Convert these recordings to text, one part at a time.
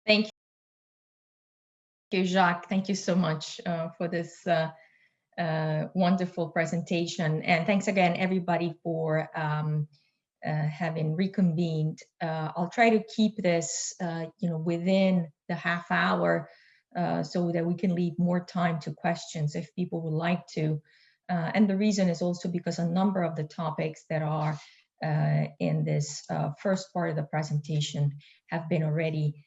Thank you, Jacques. Thank you so much for this wonderful presentation. And thanks again, everybody, for having reconvened. I'll try to keep this within the half hour so that we can leave more time to questions if people would like to. And the reason is also because a number of the topics that are in this first part of the presentation have been already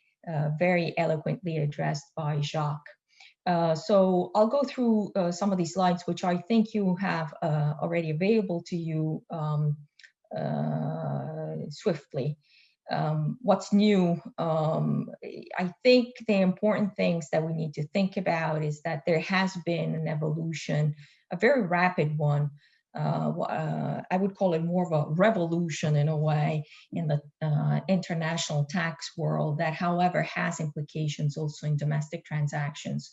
very eloquently addressed by Jacques. So I'll go through some of these slides, which I think you have already available to you swiftly. What's new? I think the important things that we need to think about is that there has been an evolution, a very rapid one. I would call it more of a revolution in a way in the international tax world that, however, has implications also in domestic transactions.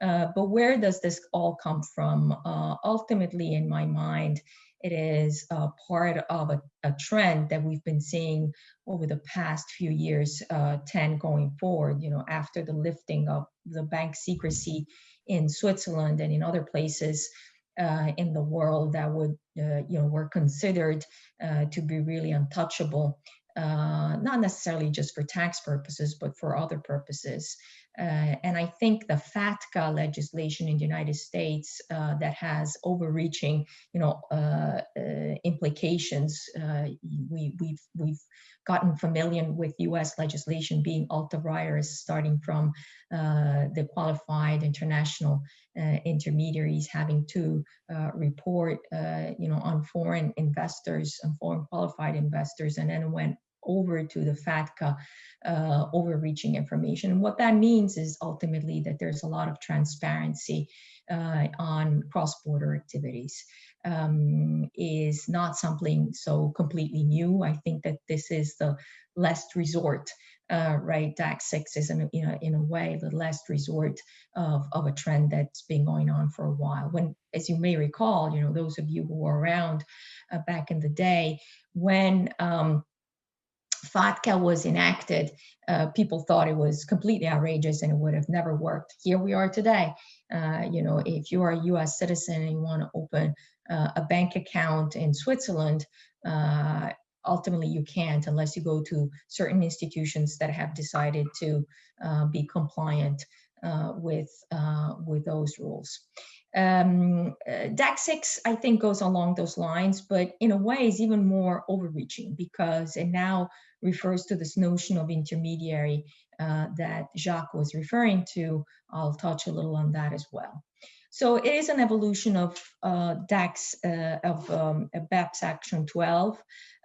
But where does this all come from? Ultimately, in my mind, it is part of a trend that we've been seeing over the past few years, 10 going forward, after the lifting of the bank secrecy in Switzerland and in other places in the world that would, were considered to be really untouchable, not necessarily just for tax purposes, but for other purposes. And I think the FATCA legislation in the United States that has overreaching, implications. We've gotten familiar with U.S. legislation being ultra vires, starting from the qualified international intermediaries having to report, on foreign investors and foreign qualified investors, and then went over to the FATCA overreaching information. And what that means is ultimately that there's a lot of transparency on cross-border activities. Is not something so completely new. I think that this is the last resort, right? DAC6 is in a way the last resort of a trend that's been going on for a while. When, as you may recall, those of you who were around back in the day, when FATCA was enacted, people thought it was completely outrageous and it would have never worked. Here we are today. If you are a U.S. citizen and you want to open a bank account in Switzerland, ultimately you can't unless you go to certain institutions that have decided to be compliant with those rules. DAC6, I think, goes along those lines, but in a way is even more overreaching because it now refers to this notion of intermediary that Jacques was referring to. I'll touch a little on that as well. So it is an evolution of BEPS Action 12.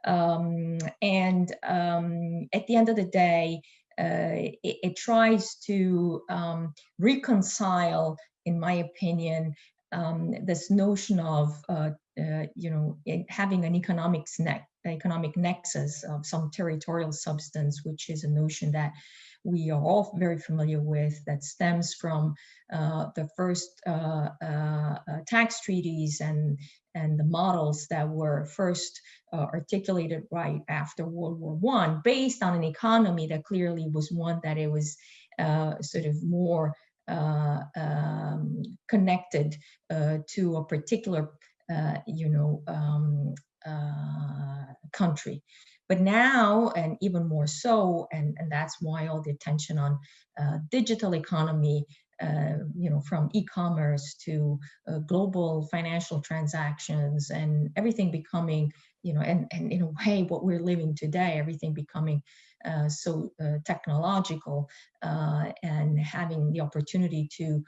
And at the end of the day, it tries to reconcile, in my opinion, this notion of having an economic nexus of some territorial substance, which is a notion that we are all very familiar with, that stems from the first tax treaties and the models that were first articulated right after World War I, based on an economy that clearly was one that it was sort of more connected to a particular, country. But now, and even more so, and that's why all the attention on digital economy, from e-commerce to global financial transactions and everything becoming, and in a way what we're living today, everything becoming so technological and having the opportunity to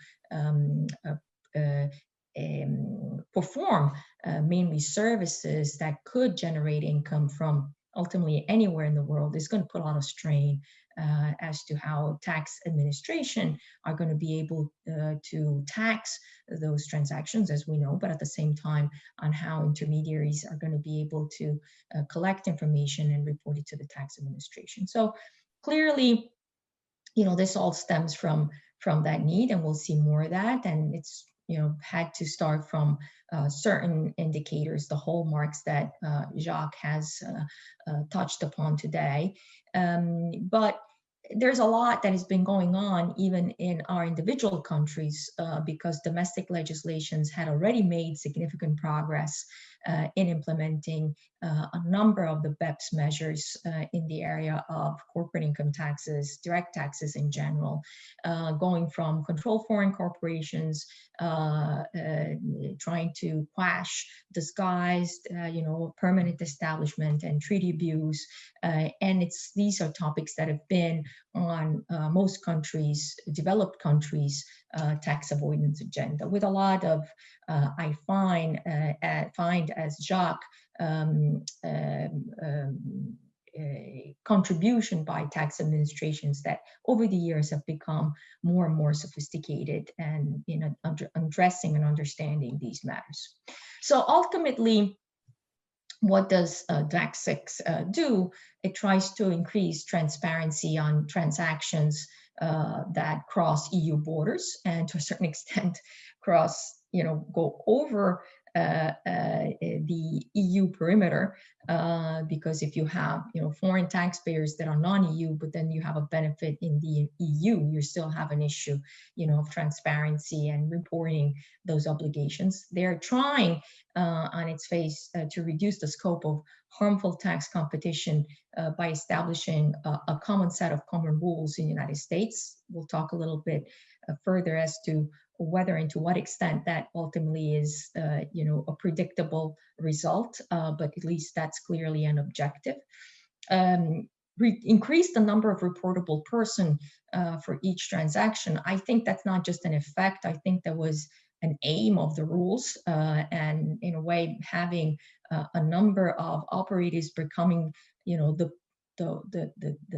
perform mainly services that could generate income from ultimately anywhere in the world is going to put a lot of strain as to how tax administration are going to be able to tax those transactions, as we know, but at the same time on how intermediaries are going to be able to collect information and report it to the tax administration. So clearly, this all stems from that need, and we'll see more of that. And it's had to start from certain indicators, the hallmarks that Jacques has touched upon today. But there's a lot that has been going on even in our individual countries because domestic legislations had already made significant progress in implementing a number of the BEPS measures in the area of corporate income taxes, direct taxes in general, going from control foreign corporations, trying to quash disguised, permanent establishment and treaty abuse. And these are topics that have been on most countries, developed countries, tax avoidance agenda, with a lot of, I find as Jacques, contribution by tax administrations that over the years have become more and more sophisticated and in addressing and understanding these matters. So ultimately, what does DAC6 do? It tries to increase transparency on transactions that cross EU borders and to a certain extent go over the EU perimeter, because if you have foreign taxpayers that are non-EU, but then you have a benefit in the EU, you still have an issue of transparency and reporting those obligations. They're trying on its face to reduce the scope of harmful tax competition by establishing a common set of common rules in the United States. We'll talk a little bit further as to whether and to what extent that ultimately is, a predictable result, but at least that's clearly an objective. Increase the number of reportable person for each transaction. I think that's not just an effect. I think there was an aim of the rules, and in a way having a number of operators becoming, the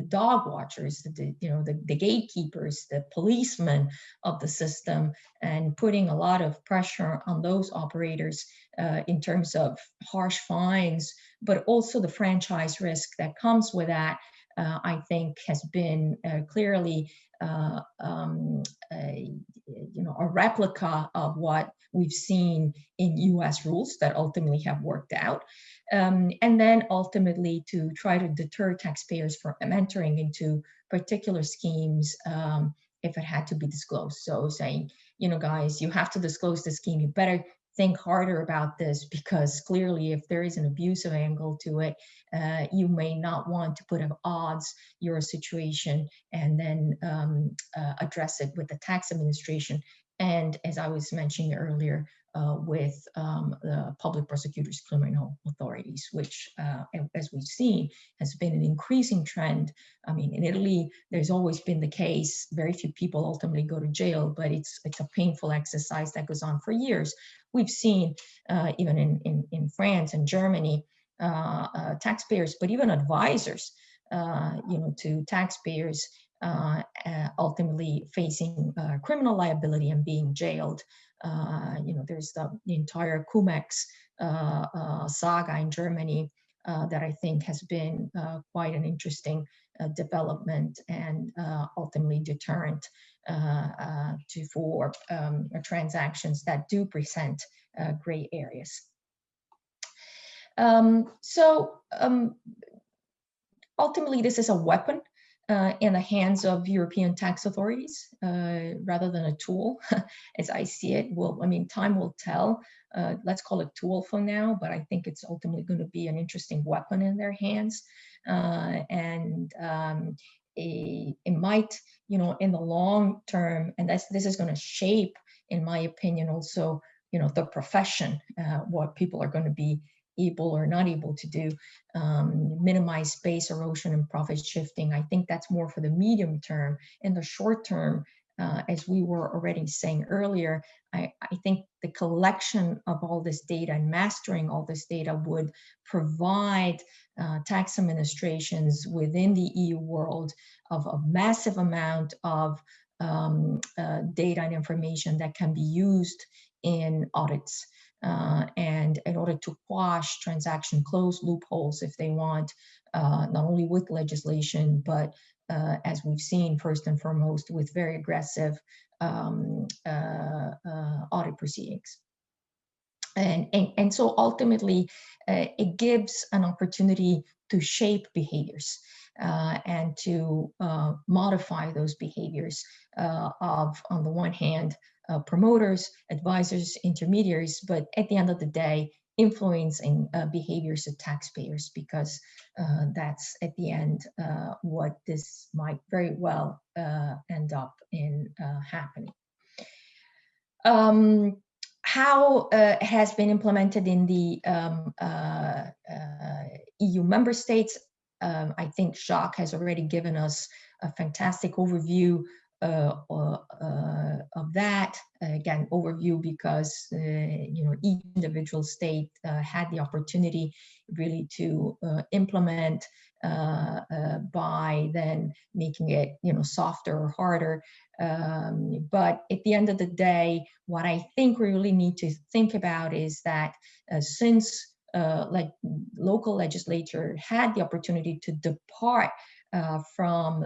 dog watchers, the gatekeepers, the policemen of the system, and putting a lot of pressure on those operators in terms of harsh fines, but also the franchise risk that comes with that, I think has been clearly a replica of what we've seen in US rules that ultimately have worked out. And then ultimately to try to deter taxpayers from entering into particular schemes if it had to be disclosed. So saying, guys, you have to disclose the scheme, you better think harder about this, because clearly if there is an abusive angle to it, you may not want to put at odds your situation and then address it with the tax administration. And as I was mentioning earlier, with the public prosecutors' criminal authorities, which, as we've seen, has been an increasing trend. I mean, in Italy, there's always been the case. Very few people ultimately go to jail, but it's a painful exercise that goes on for years. We've seen even in France and Germany, taxpayers, but even advisors, to taxpayers, ultimately facing criminal liability and being jailed. There's the entire Cum-Ex saga in Germany that I think has been quite an interesting development and ultimately deterrent for transactions that do present gray areas. Ultimately, this is a weapon in the hands of European tax authorities rather than a tool, as I see it. Time will tell. Let's call it tool for now, but I think it's ultimately going to be an interesting weapon in their hands. It might, in the long term, and this is going to shape, in my opinion, also, the profession, what people are going to be able or not able to do, minimize space erosion and profit shifting. I think that's more for the medium term. In the short term, as we were already saying earlier, I think the collection of all this data and mastering all this data would provide tax administrations within the EU world of a massive amount of data and information that can be used in audits. And in order to quash transaction close loopholes if they want, not only with legislation, but as we've seen, first and foremost, with very aggressive audit proceedings. And so ultimately, it gives an opportunity to shape behaviors. and to modify those behaviors of, on the one hand, promoters, advisors, intermediaries, but at the end of the day, influencing behaviors of taxpayers, because that's at the end what this might very well end up in happening. How it has been implemented in the EU member states, I think Jacques has already given us a fantastic overview of that. Again, overview because you know, each individual state had the opportunity really to implement by then making it, you know, softer or harder. But at the end of the day, what I think we really need to think about is that since like local legislature had the opportunity to depart from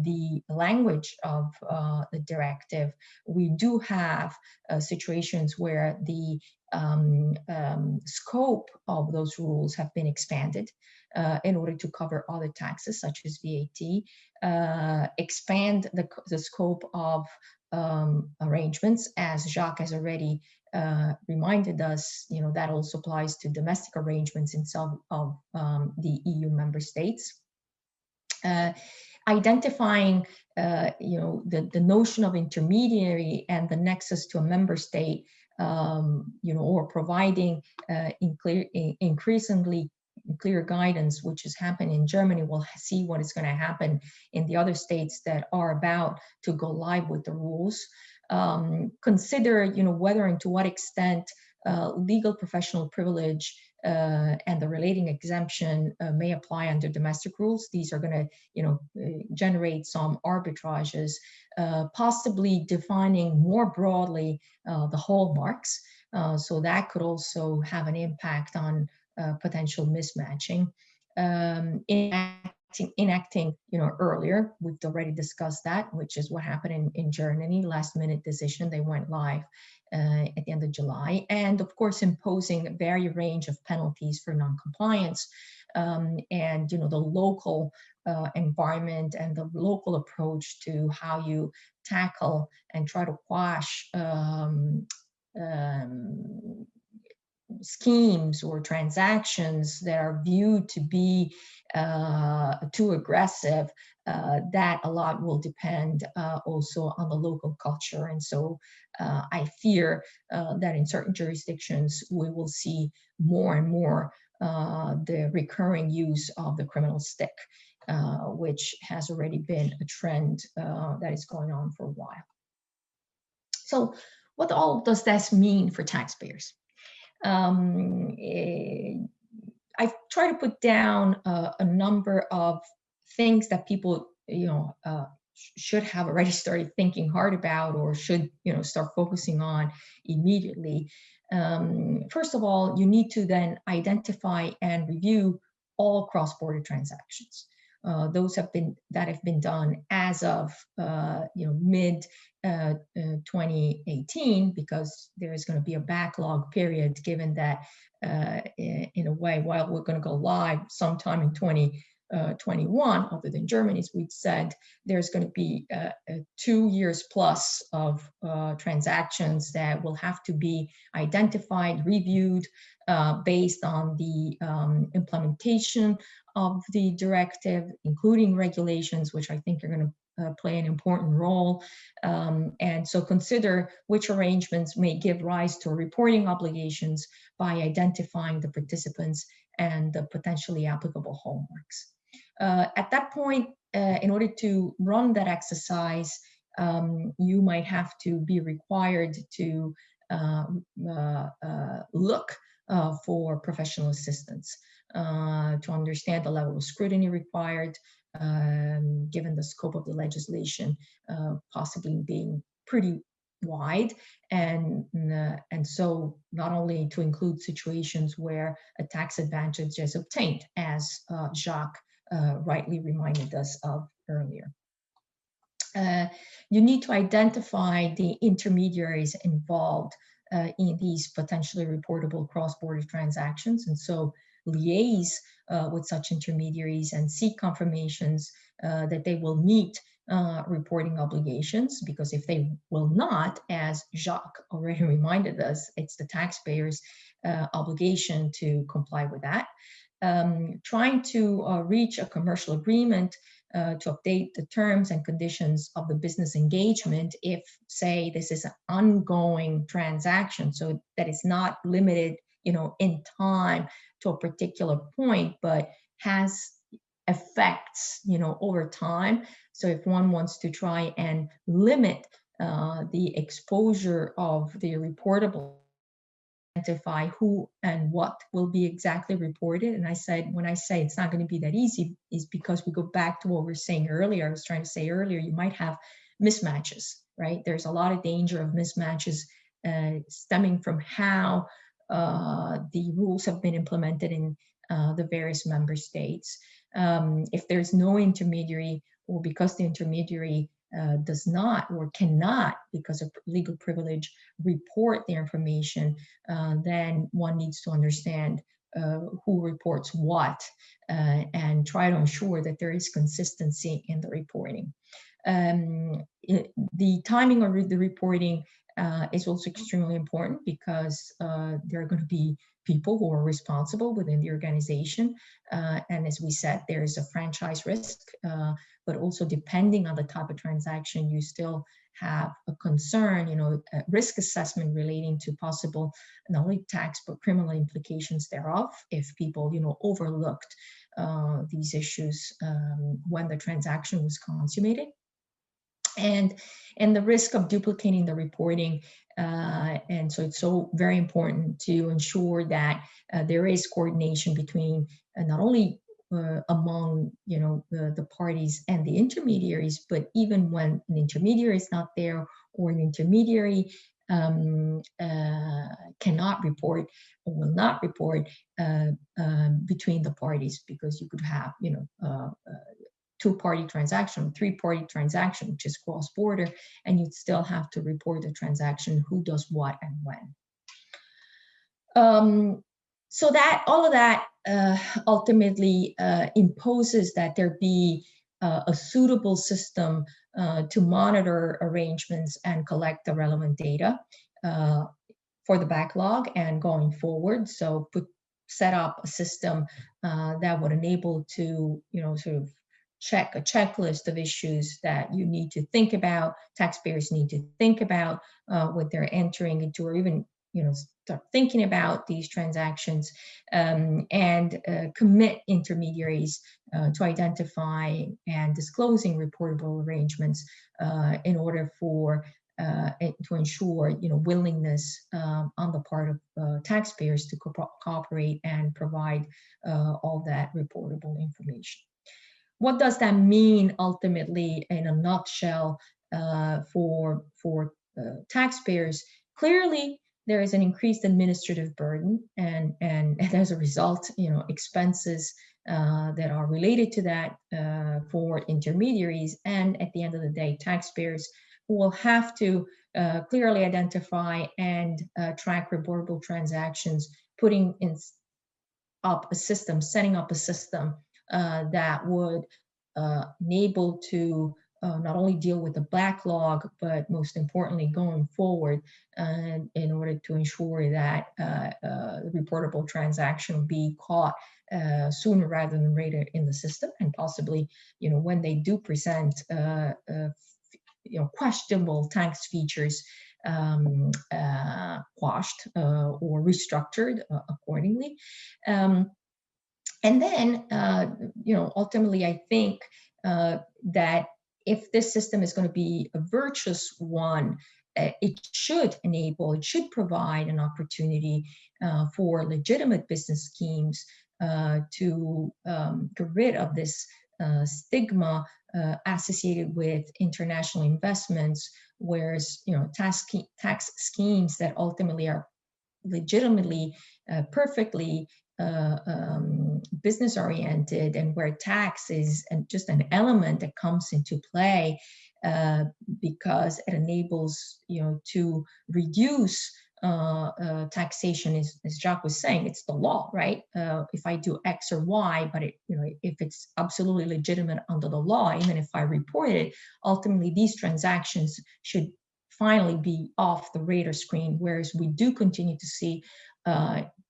the language of the directive, we do have situations where the scope of those rules have been expanded in order to cover other taxes such as VAT, expand the scope of arrangements, as Jacques has already reminded us. You know, that also applies to domestic arrangements in some of the EU member states. Identifying, you know, the notion of intermediary and the nexus to a member state, you know, or providing increasingly clear guidance, which has happened in Germany. We'll see what is going to happen in the other states that are about to go live with the rules. Consider, you know, whether and to what extent legal professional privilege and the relating exemption may apply under domestic rules. These are going to, you know, generate some arbitrages, possibly defining more broadly the hallmarks. So that could also have an impact on potential mismatching. Enacting, you know, earlier, we've already discussed that, which is what happened in Germany, last minute decision. They went live at the end of July, and of course imposing a very range of penalties for non-compliance, and you know, the local environment and the local approach to how you tackle and try to quash schemes or transactions that are viewed to be too aggressive. That a lot will depend also on the local culture. And so I fear that in certain jurisdictions, we will see more and more the recurring use of the criminal stick, which has already been a trend that is going on for a while. So what all does this mean for taxpayers? I've tried to put down a number of things that people, you know, should have already started thinking hard about, or should, you know, start focusing on immediately. First of all, you need to then identify and review all cross-border transactions. Those have been done as of you know, mid 2018, because there is going to be a backlog period, given that in a way, while we're going to go live sometime in 2021, other than Germany, as we'd said, there's going to be 2 years plus of transactions that will have to be identified, reviewed, based on the implementation of the directive, including regulations, which I think are going to play an important role. And so consider which arrangements may give rise to reporting obligations by identifying the participants and the potentially applicable hallmarks. At that point, in order to run that exercise, you might have to be required to look for professional assistance to understand the level of scrutiny required, given the scope of the legislation possibly being pretty wide, and so not only to include situations where a tax advantage is obtained, as Jacques rightly reminded us of earlier. You need to identify the intermediaries involved in these potentially reportable cross-border transactions, and so liaise with such intermediaries and seek confirmations that they will meet reporting obligations, because if they will not, as Jacques already reminded us, it's the taxpayers' obligation to comply with that. Trying to reach a commercial agreement to update the terms and conditions of the business engagement if, say, this is an ongoing transaction, so that it's not limited, in time to a particular point, but has effects, over time. So if one wants to try and limit the exposure of the reportable, identify who and what will be exactly reported. And I said, when I say it's not going to be that easy, is because we go back to what we were saying earlier. I was trying to say earlier, you might have mismatches, right? There's a lot of danger of mismatches stemming from how the rules have been implemented in the various member states. If there's no intermediary, or because the intermediary does not or cannot, because of legal privilege, report the information, then one needs to understand who reports what and try to ensure that there is consistency in the reporting. The timing of the reporting is also extremely important, because there are going to be people who are responsible within the organization. And as we said, there is a franchise risk, but also depending on the type of transaction, you still have a concern, a risk assessment relating to possible not only tax but criminal implications thereof if people, overlooked these issues when the transaction was consummated. And the risk of duplicating the reporting. And so it's so very important to ensure that there is coordination between not only among the parties and the intermediaries, but even when an intermediary is not there, or an intermediary cannot report or will not report between the parties, because you could have two-party transaction, three-party transaction, which is cross-border, and you'd still have to report the transaction, who does what and when. So that all of that ultimately imposes that there be a suitable system to monitor arrangements and collect the relevant data for the backlog and going forward. So set up a system that would enable to, sort of check a checklist of issues that you need to think about, taxpayers need to think about when they're entering into, or even start thinking about these transactions, and commit intermediaries to identify and disclosing reportable arrangements in order for to ensure willingness on the part of taxpayers to cooperate and provide all that reportable information. What does that mean ultimately in a nutshell for taxpayers? Clearly, there is an increased administrative burden, and as a result, expenses that are related to that for intermediaries, and at the end of the day, taxpayers who will have to clearly identify and track reportable transactions, setting up a system that would enable to not only deal with the backlog, but most importantly going forward, in order to ensure that the reportable transaction will be caught sooner rather than later in the system, and possibly, when they do present questionable tax features, quashed or restructured accordingly. And then, ultimately, I think that if this system is going to be a virtuous one, it should provide an opportunity for legitimate business schemes to get rid of this stigma associated with international investments, whereas tax schemes that ultimately are legitimately perfectly business oriented, and where tax is just an element that comes into play because it enables to reduce taxation is, as Jacques was saying, it's the law, right? If I do X or Y, but if it's absolutely legitimate under the law, even if I report it, ultimately these transactions should finally be off the radar screen. Whereas we do continue to see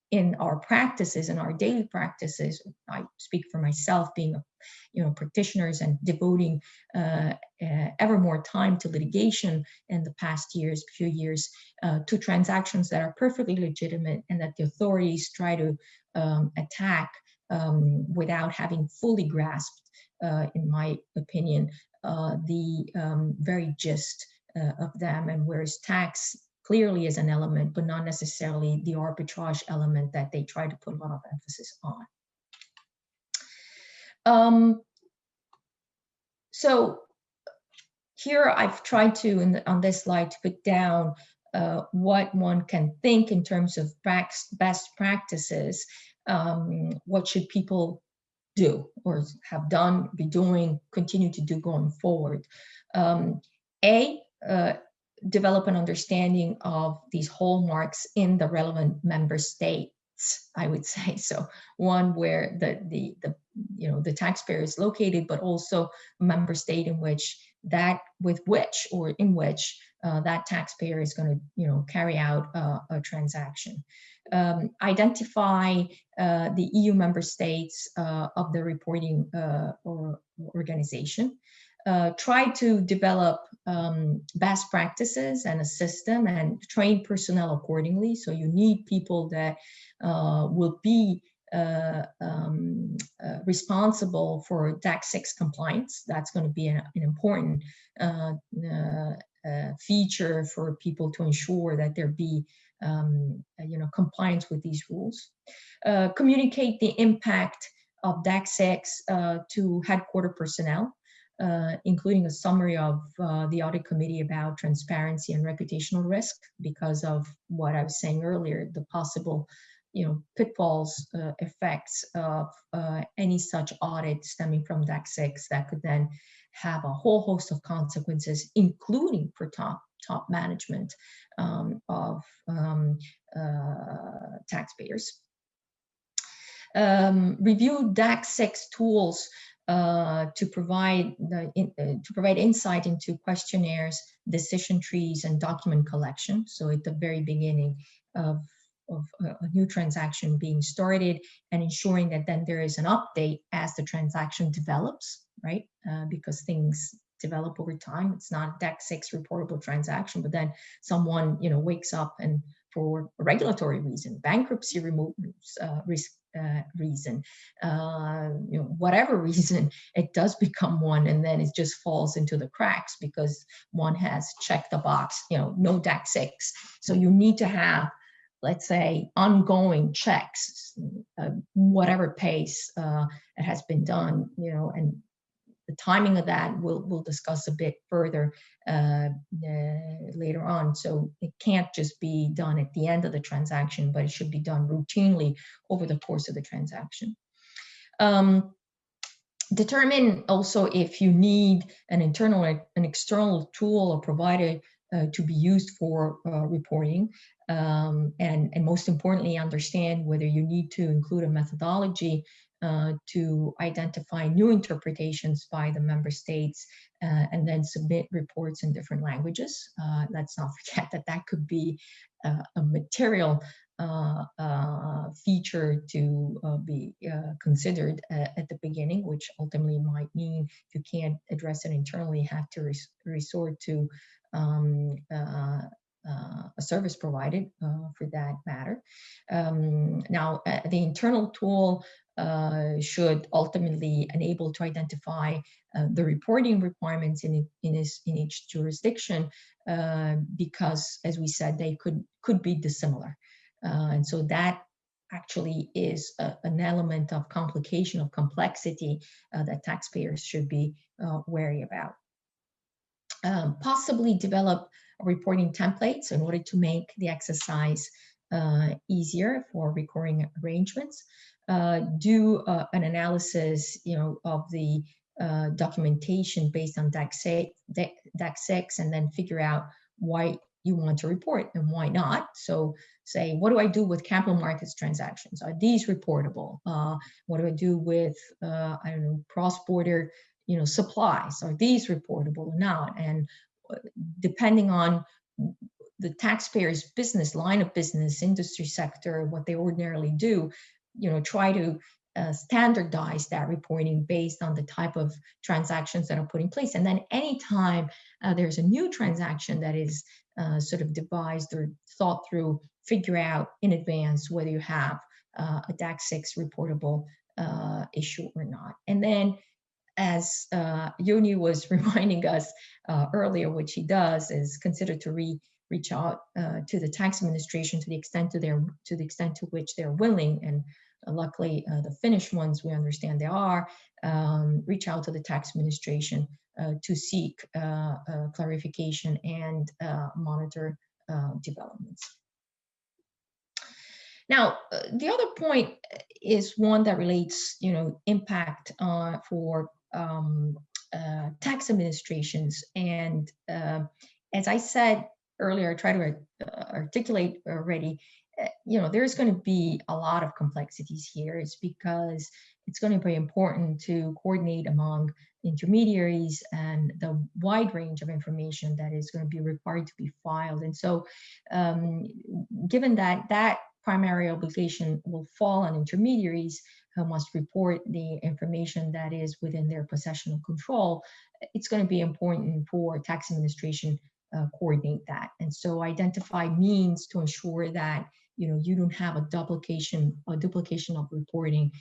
in our practices, in our daily practices, I speak for myself, being practitioners and devoting ever more time to litigation in the past few years, to transactions that are perfectly legitimate and that the authorities try to attack without having fully grasped, in my opinion, the very gist of them, and whereas tax clearly is an element, but not necessarily the arbitrage element that they try to put a lot of emphasis on. So here I've tried to, on this slide, to put down what one can think in terms of best practices. What should people do or have done, be doing, continue to do going forward? Develop an understanding of these hallmarks in the relevant member states, I would say. So one where the taxpayer is located, but also a member state in which that taxpayer is going to carry out a transaction. Identify the EU member states of the reporting or organization. Try to develop best practices and a system and train personnel accordingly. So you need people that will be responsible for DAC6 compliance. That's going to be an important feature for people to ensure that there be compliance with these rules. Communicate the impact of DAC6 to headquarter personnel, including a summary of the audit committee about transparency and reputational risk, because of what I was saying earlier, the possible pitfalls, effects of any such audit stemming from DAC6 that could then have a whole host of consequences, including for top management of taxpayers. Review DAC6 tools to provide insight into questionnaires, decision trees, and document collection. So at the very beginning of a new transaction being started, and ensuring that then there is an update as the transaction develops, right? Because things develop over time. It's not a DAC6 reportable transaction, but then someone wakes up and for a regulatory reason, bankruptcy risk reason, whatever reason, it does become one, and then it just falls into the cracks because one has checked the box, no DAC6. So you need to have, let's say, ongoing checks, whatever pace it has been done, and the timing of that we'll discuss a bit further later on. So it can't just be done at the end of the transaction, but it should be done routinely over the course of the transaction. Determine also if you need an internal and an external tool or provider to be used for reporting, and most importantly, understand whether you need to include a methodology to identify new interpretations by the member states, and then submit reports in different languages. Let's not forget that that could be a material feature to be considered at the beginning, which ultimately might mean if you can't address it internally, you have to resort to a service provided for that matter. Now, the internal tool should ultimately enable to identify the reporting requirements in each jurisdiction, because, as we said, they could be dissimilar. And so that actually is an element of complication, of complexity that taxpayers should be wary about. Possibly develop reporting templates in order to make the exercise easier for recurring arrangements. Do an analysis, of the documentation based on DAC6, and then figure out why you want to report and why not. So say, what do I do with capital markets transactions? Are these reportable? What do I do with, I don't know, cross-border, supplies? Are these reportable or not? And depending on the taxpayer's business, line of business, industry sector, what they ordinarily do, try to standardize that reporting based on the type of transactions that are put in place. And then anytime there's a new transaction that is sort of devised or thought through, figure out in advance whether you have a DAC6 reportable issue or not. And then, as Yoni was reminding us earlier, what she does is consider to reach out to the tax administration to the extent to which they're willing, and luckily the Finnish ones, we understand they are, reach out to the tax administration to seek clarification and monitor developments. Now, the other point is one that relates, impact for tax administrations. And as I said earlier, I try to articulate already, there's going to be a lot of complexities here. It's because it's going to be important to coordinate among intermediaries and the wide range of information that is going to be required to be filed. And so given that primary obligation will fall on intermediaries who must report the information that is within their possessional control, it's going to be important for tax administration coordinate that. And so identify means to ensure that you don't have a duplication of reporting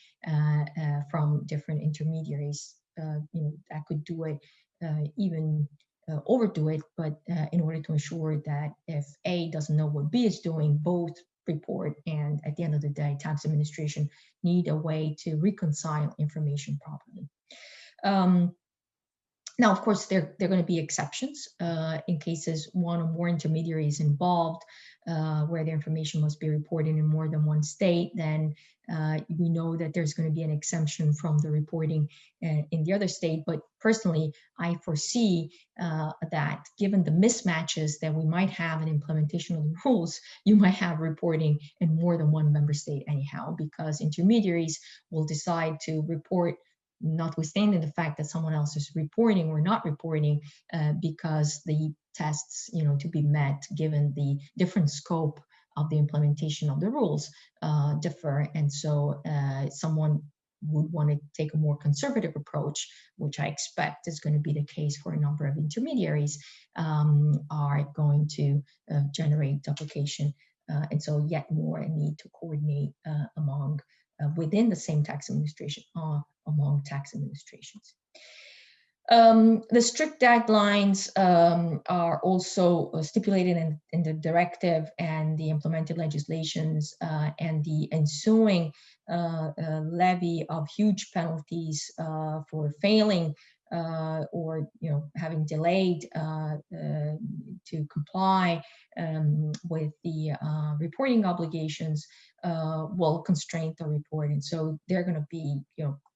from different intermediaries. That could do it even overdo it, but in order to ensure that if A doesn't know what B is doing, both report, and at the end of the day, tax administration need a way to reconcile information properly. Now, of course, there are going to be exceptions in cases one or more intermediaries involved, where the information must be reported in more than one state. Then we know that there's going to be an exemption from the reporting in the other state. But personally, I foresee that given the mismatches that we might have in implementation of the rules, you might have reporting in more than one member state anyhow, because intermediaries will decide to report notwithstanding the fact that someone else is reporting or not reporting, because the tests, to be met, given the different scope of the implementation of the rules, differ. And so someone would want to take a more conservative approach, which I expect is going to be the case for a number of intermediaries, are going to generate duplication. And so yet more a need to coordinate among within the same tax administration among tax administrations. The strict deadlines are also stipulated in the directive and the implemented legislations, and the ensuing levy of huge penalties for failing or having delayed to comply with the reporting obligations will constrain the report. And so they're going to be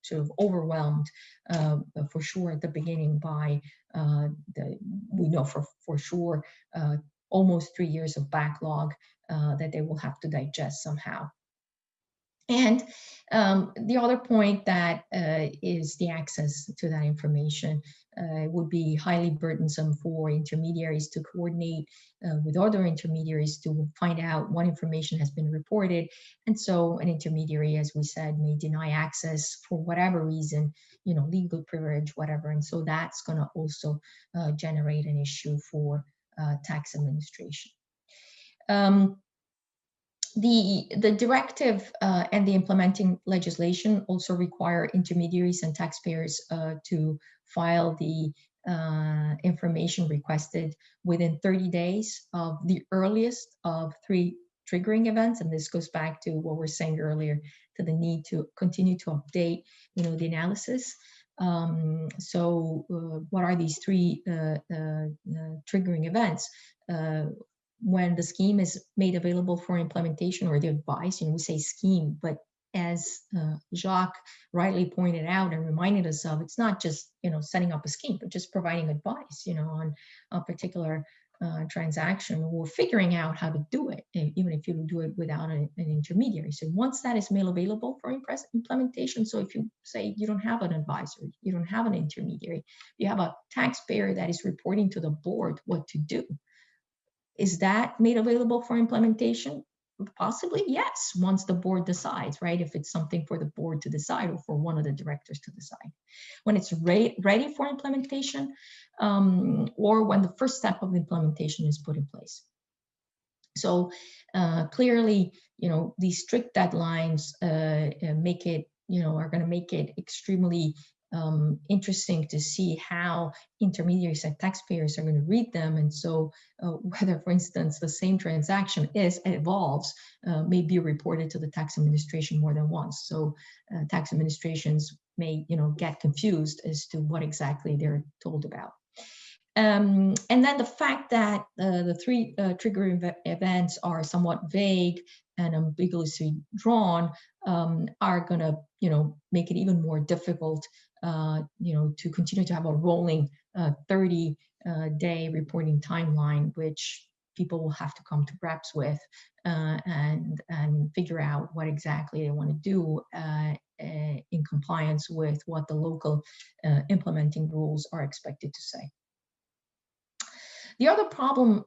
sort of overwhelmed for sure at the beginning by we know for sure almost 3 years of backlog that they will have to digest somehow. And the other point that is the access to that information would be highly burdensome for intermediaries to coordinate with other intermediaries to find out what information has been reported. And so an intermediary, as we said, may deny access for whatever reason, legal privilege, whatever. And so that's going to also generate an issue for tax administration. The directive and the implementing legislation also require intermediaries and taxpayers to file the information requested within 30 days of the earliest of 3 triggering events. And this goes back to what we were saying earlier, to the need to continue to update, the analysis. So what are these 3 triggering events? When the scheme is made available for implementation, or the advice, we say scheme, but as Jacques rightly pointed out and reminded us of, it's not just, setting up a scheme, but just providing advice, on a particular transaction, or figuring out how to do it, even if you do it without an intermediary. So once that is made available for implementation, so if you say you don't have an advisor, you don't have an intermediary, you have a taxpayer that is reporting to the board what to do, is that made available for implementation? Possibly, yes, once the board decides, right? If it's something for the board to decide or for one of the directors to decide. When it's ready for implementation, or when the first step of implementation is put in place. So clearly, these strict deadlines make it, are going to make it extremely interesting to see how intermediaries and taxpayers are going to read them. And so whether, for instance, the same transaction evolves, may be reported to the tax administration more than once. So tax administrations may, get confused as to what exactly they're told about. And then the fact that the three triggering events are somewhat vague and ambiguously drawn are going to, make it even more difficult, to continue to have a rolling 30-day reporting timeline, which people will have to come to grips with and figure out what exactly they want to do in compliance with what the local implementing rules are expected to say. The other problem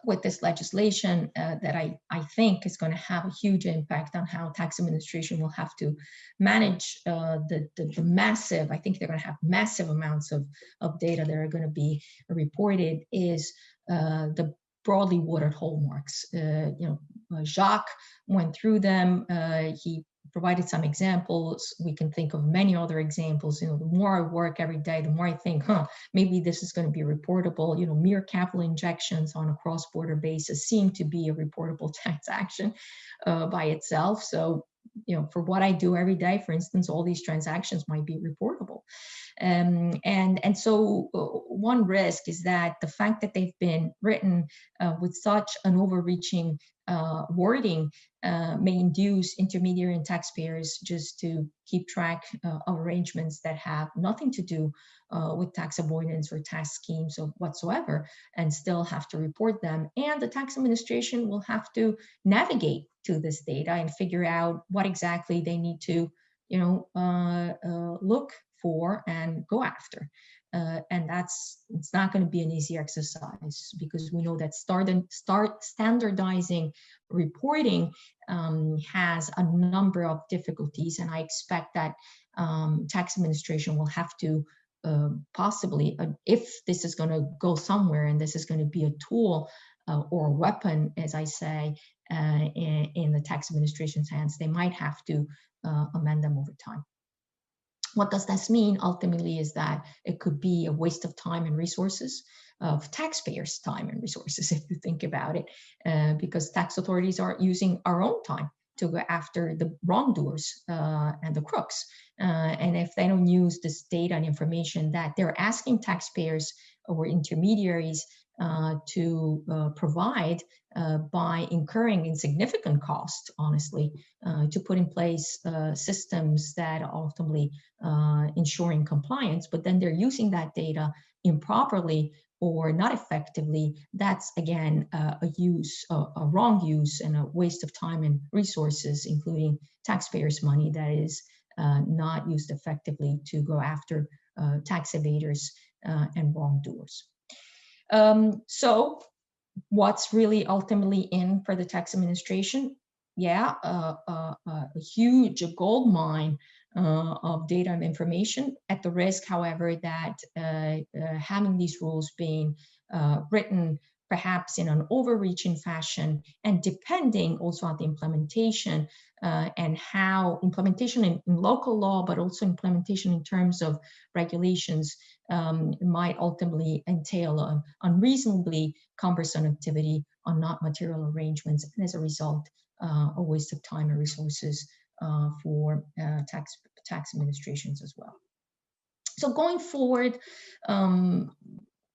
with this legislation that I think is going to have a huge impact on how tax administration will have to manage the massive, I think they're going to have massive amounts of data that are going to be reported, is the broadly worded hallmarks. Jacques went through them. He provided some examples. We can think of many other examples. The more I work every day, the more I think, maybe this is going to be reportable. Mere capital injections on a cross-border basis seem to be a reportable transaction by itself. So, for what I do every day, for instance, all these transactions might be reportable. And so one risk is that the fact that they've been written with such an overreaching wording may induce intermediary and taxpayers just to keep track of arrangements that have nothing to do with tax avoidance or tax schemes or whatsoever, and still have to report them. And the tax administration will have to navigate to this data and figure out what exactly they need to, look for and go after. And it's not going to be an easy exercise, because we know that standardizing reporting has a number of difficulties, and I expect that tax administration will have to possibly, if this is going to go somewhere and this is going to be a tool or a weapon, as I say, in the tax administration's hands, they might have to amend them over time. What does this mean ultimately is that it could be a waste of time and resources, of taxpayers' time and resources, if you think about it, because tax authorities are using our own time to go after the wrongdoers and the crooks. And if they don't use this data and information that they're asking taxpayers or intermediaries to provide by incurring insignificant cost, honestly, to put in place systems that are ultimately ensuring compliance, but then they're using that data improperly or not effectively, that's again a wrong use and a waste of time and resources, including taxpayers' money, that is not used effectively to go after tax evaders and wrongdoers. So what's really ultimately in for the tax administration? Yeah, a huge gold mine of data and information, at the risk, however, that having these rules being written perhaps in an overreaching fashion, and depending also on the implementation and how implementation in local law, but also implementation in terms of regulations might ultimately entail an unreasonably cumbersome activity on not material arrangements, and as a result, a waste of time and resources for tax administrations as well. So going forward,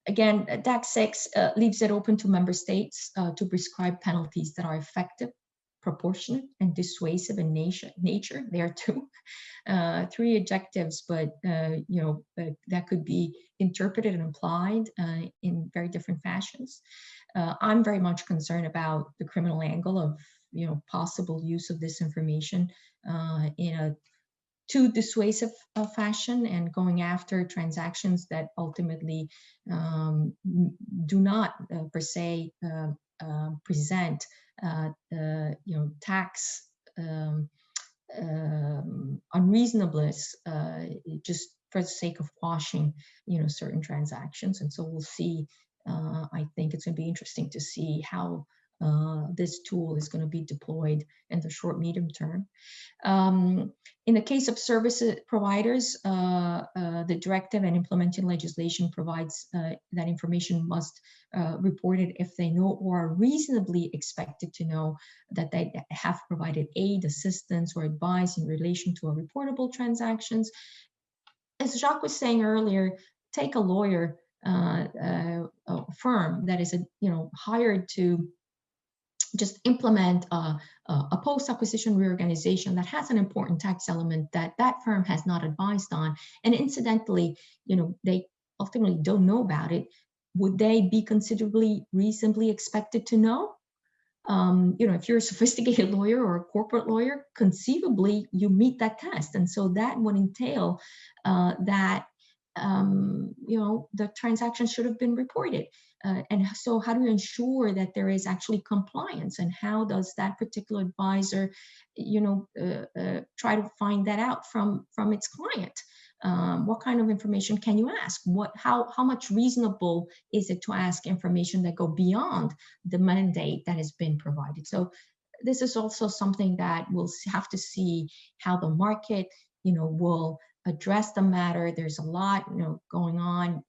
again, DAC6 leaves it open to member states to prescribe penalties that are effective proportionate and dissuasive in nature. There are three adjectives, but that could be interpreted and applied in very different fashions. I'm very much concerned about the criminal angle of possible use of this information in a too dissuasive fashion and going after transactions that ultimately do not per se present tax unreasonableness just for the sake of quashing certain transactions. And so we'll see. I think it's going to be interesting to see how this tool is going to be deployed in the short medium term. In the case of service providers, the directive and implementing legislation provides that information must report it if they know or are reasonably expected to know that they have provided aid, assistance, or advice in relation to a reportable transactions. As Jacques was saying earlier, take a lawyer, a firm that is hired to just implement a post-acquisition reorganization that has an important tax element that that firm has not advised on, and incidentally, they ultimately don't know about it. Would they be considerably reasonably expected to know? If you're a sophisticated lawyer or a corporate lawyer, conceivably you meet that test, and so that would entail that the transaction should have been reported. And so how do you ensure that there is actually compliance, and how does that particular advisor, try to find that out from its client? What kind of information can you ask? How much reasonable is it to ask information that go beyond the mandate that has been provided? So this is also something that we'll have to see how the market, will address the matter. There's a lot, going on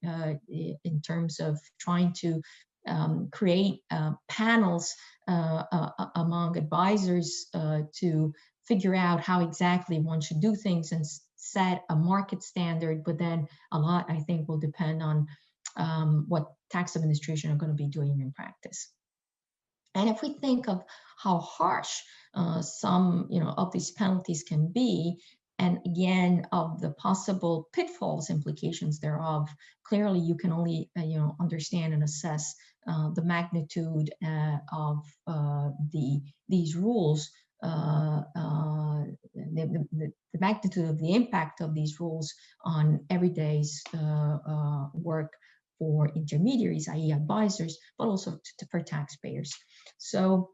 in terms of trying to create panels among advisors to figure out how exactly one should do things and set a market standard. But then a lot, I think, will depend on what tax administration are going to be doing in practice. And if we think of how harsh some, of these penalties can be, and again, of the possible pitfalls, implications thereof, clearly you can only, understand and assess the magnitude of these rules, the magnitude of the impact of these rules on everyday's work for intermediaries, i.e. advisors, but also for taxpayers. So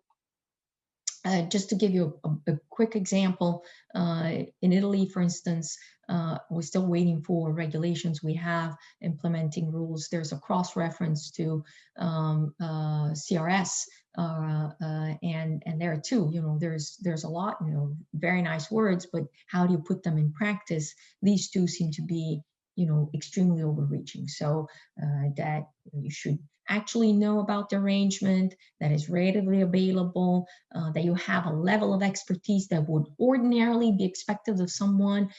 just to give you a quick example, in Italy, for instance, we're still waiting for regulations. We have implementing rules. There's a cross-reference to CRS, and there too, there's a lot, very nice words, but how do you put them in practice? These two seem to be, extremely overreaching. So that you should actually know about the arrangement, that is readily available, that you have a level of expertise that would ordinarily be expected of someone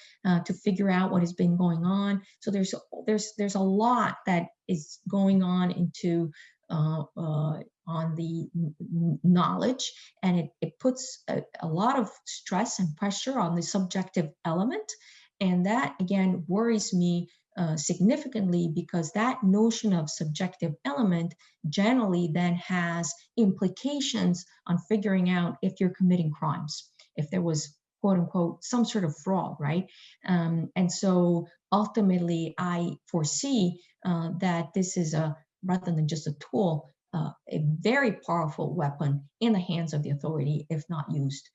to figure out what has been going on. So there's a lot that is going on into on the knowledge, and it puts a lot of stress and pressure on the subjective element. And that, again, worries me significantly, because that notion of subjective element generally then has implications on figuring out if you're committing crimes, if there was, quote unquote, some sort of fraud, right? And so ultimately, I foresee that this is rather than just a tool, a very powerful weapon in the hands of the authority if not used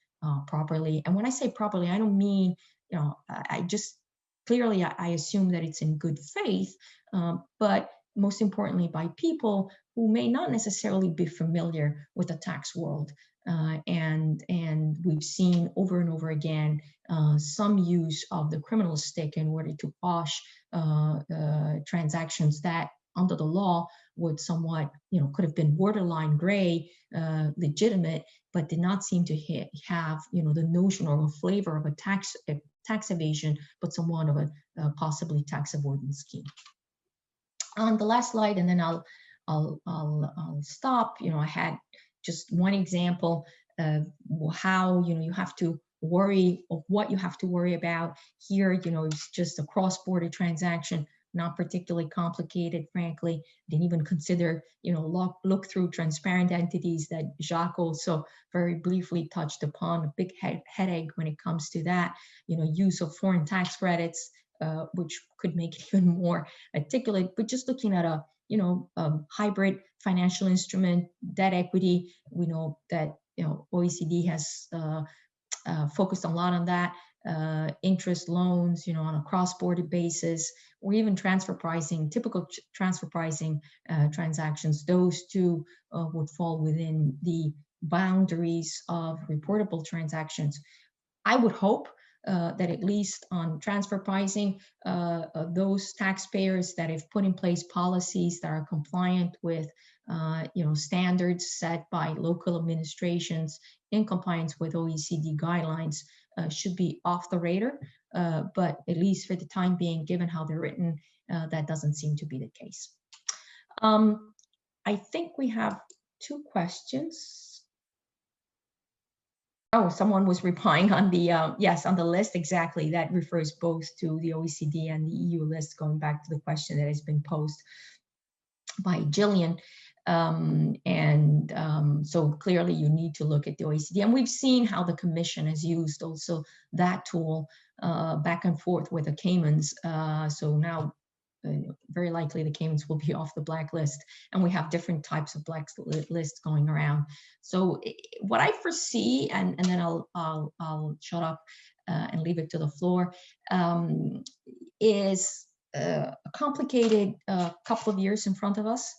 properly. And when I say properly, I don't mean, I just clearly, I assume that it's in good faith, but most importantly by people who may not necessarily be familiar with the tax world. And we've seen over and over again some use of the criminal stick in order to quash transactions that under the law would somewhat, could have been borderline gray, legitimate, but did not seem to have, the notion or a flavor of a tax evasion, but somewhat of a possibly tax avoidance scheme. On the last slide, and then I'll stop. I had just one example how, you have to worry of what you have to worry about. Here, it's just a cross-border transaction, not particularly complicated, frankly. Didn't even consider, look through transparent entities that Jacques also very briefly touched upon. A big headache when it comes to that, use of foreign tax credits, which could make it even more articulate. But just looking at a hybrid financial instrument, debt equity, we know that OECD has focused a lot on that. Interest loans, on a cross-border basis, or even transfer pricing, typical transfer pricing transactions. Those two would fall within the boundaries of reportable transactions. I would hope that at least on transfer pricing, those taxpayers that have put in place policies that are compliant with standards set by local administrations in compliance with OECD guidelines should be off the radar. But at least for the time being, given how they're written, that doesn't seem to be the case. I think we have 2 questions. Oh, someone was replying on the, yes, on the list, exactly. That refers both to the OECD and the EU list, going back to the question that has been posed by Jillian. So clearly you need to look at the OECD. And we've seen how the Commission has used also that tool back and forth with the Caymans. So now very likely the Caymans will be off the blacklist, and we have different types of blacklists going around. So what I foresee, and then I'll shut up and leave it to the floor, is a complicated couple of years in front of us.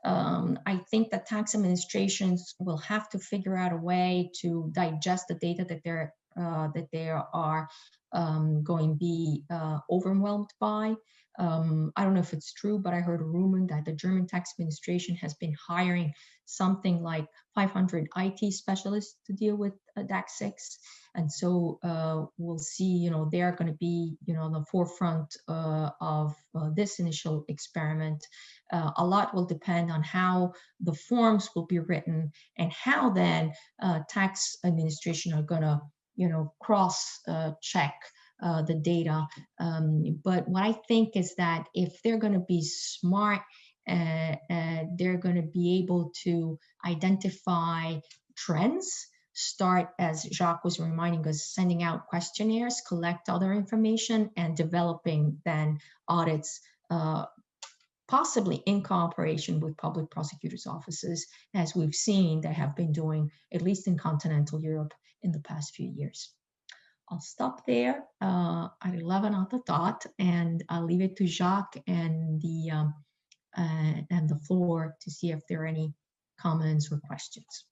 I think that tax administrations will have to figure out a way to digest the data that they are going to be overwhelmed by. I don't know if it's true, but I heard a rumor that the German tax administration has been hiring something like 500 IT specialists to deal with DAC6. And so we'll see, they are going to be, on the forefront of this initial experiment. A lot will depend on how the forms will be written and how then tax administration are going to, cross check the data. But what I think is that if they're going to be smart, they're going to be able to identify trends, start, as Jacques was reminding us, sending out questionnaires, collect other information, and developing then audits, possibly in cooperation with public prosecutors' offices, as we've seen they have been doing, at least in continental Europe, in the past few years. I'll stop there at 11 on the dot, and I'll leave it to Jacques and the floor to see if there are any comments or questions.